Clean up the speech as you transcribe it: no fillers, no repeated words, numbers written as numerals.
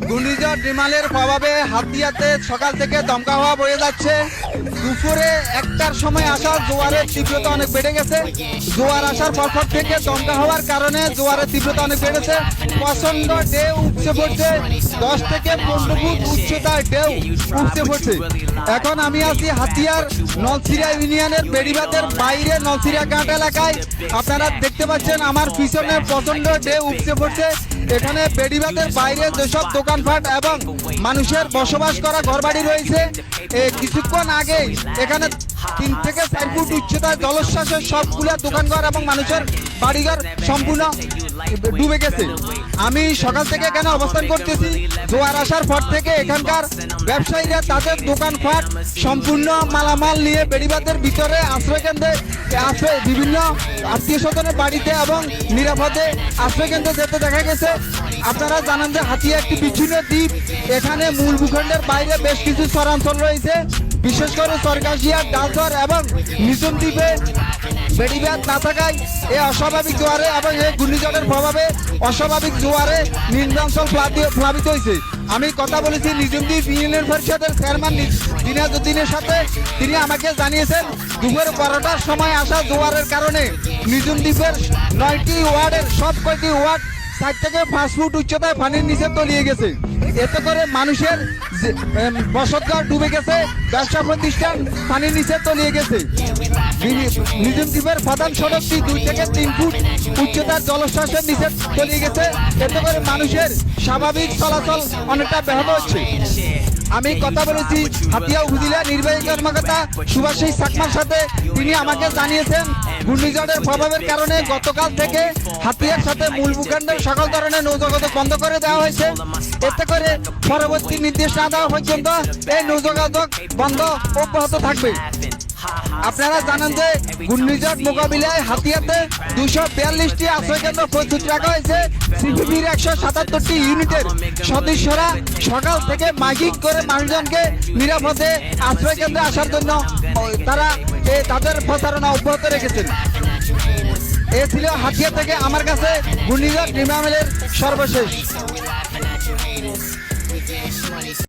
ঘূর্ণিঝড় রিমালের প্রভাবে হাতিয়াতে সকাল থেকে দমকা হাওয়া বয়ে যাচ্ছে। দুপুরে 1টার সময় আসা জোয়ারের তীব্রতা অনেক বেড়ে গেছে। জোয়ার আসার পর থেকে দমকা হওয়ার কারণে জোয়ারের তীব্রতা অনেক বেড়েছে। প্রচন্ড ঢেউ উপচে পড়ছে, 10 থেকে 15 ফুট উচ্চতার ঢেউ উপচে পড়ছে। এখন আমি আছি হাতিয়ার নলছিড়া ইউনিয়নের বেড়িবাঁধের বাইরে নলছিড়া ঘাট এলাকায়। আপনারা দেখতে পাচ্ছেন আমার পিছনে প্রচন্ড ঢেউ উপচে পড়ছে। এখানে বেড়িবাঁধের বাইরে যেসব দোকানপাট এবং মানুষের বসবাস করা ঘরবাড়ি রয়েছে, কিছুক্ষণ আগে এখানে 3 থেকে 4 ফুট উচ্চতায় জলোচ্ছ্বাসের সবগুলা দোকানঘর এবং মানুষের বাড়িঘর সম্পূর্ণ ডুবে গেছে। আমি সকাল থেকে এখানে অবস্থান করতেছি। জোয়ার আসার পর থেকে এখানকার ব্যবসায়ীরা তাদের দোকানপাট সম্পূর্ণ মালামাল নিয়ে বেড়িবাঁধের ভিতরে আশ্রয়কেন্দ্রে বিভিন্ন আত্মীয় স্বজনের বাড়িতে এবং নিরাপদে আশ্রয়কেন্দ্রে যেতে দেখা গেছে। আপনারা জানেন যে হাতিয়া একটি বিচ্ছিন্ন দ্বীপ। এখানে মূল ভূখণ্ডের বাইরে বেশ কিছু চরাঞ্চল রয়েছে, বিশেষ করে চরকাশিয়া, ডালচর এবং নিঝুম দ্বীপে বেড়িবাঁধ না থাকায় এই অস্বাভাবিক জোয়ারে এবং এই ঘূর্ণিঝড়ের প্রভাবে অস্বাভাবিক জোয়ারে নিম্নাঞ্চল প্লাবিত হয়েছে। আমি কথা বলেছি নিঝুম দ্বীপ ইউনিয়ন পরিষদের চেয়ারম্যান দিনাজউদ্দিনের সাথে। তিনি আমাকে জানিয়েছেন দুপুর 12টার সময় আসা জোয়ারের কারণে নিঝুম দ্বীপের 9টি ওয়ার্ডের সব কয়টি ওয়ার্ড 4 থেকে 5 ফুট উচ্চতায় পানির নিচে তলিয়ে গেছে। এতে করে মানুষের বসতঘর ডুবে গেছে, ব্যবসা প্রতিষ্ঠান পানির নিচে তলিয়ে গেছে। নিঝুম দ্বীপের প্রধান সড়কটি 2 থেকে 3 ফুট উচ্চতার জলোচ্ছ্বাসের নিচে তলিয়ে গেছে। এতে করে মানুষের স্বাভাবিক চলাচল অনেকটা ব্যাহত হচ্ছে। আমি কথা বলেছি হাতিয়া উপজেলা নির্বাহী কর্মকর্তা সুভাষিস চাকমার সাথে। তিনি আমাকে জানিয়েছেন ঘূর্ণিঝড়ের প্রভাবের কারণে গতকাল থেকে হাতিয়ার সাথে মূল ভূখণ্ডের সকল ধরনের নৌযোগাযোগ বন্ধ করে দেওয়া হয়েছে। এতে করে পরবর্তী নির্দেশ না দেওয়া পর্যন্ত এই নৌযোগাযোগ বন্ধ অব্যাহত থাকবে। আপনারা জানেন যে ঘূর্ণিঝড় মোকাবিলায় হাতিয়াতে 242টি আশ্রয়কেন্দ্র প্রস্তুত রাখা হয়েছে। সিপিবির 177টি ইউনিটের সদস্যরা সকাল থেকে মাইকিং করে মানুষজনকে নিরাপদে আশ্রয়কেন্দ্রে আসার জন্য তারা তাদের প্রচারণা অব্যাহত রেখেছেন। এ ছিল হাতিয়া থেকে আমার কাছে ঘূর্ণিঝড় রিমালের সর্বশেষ।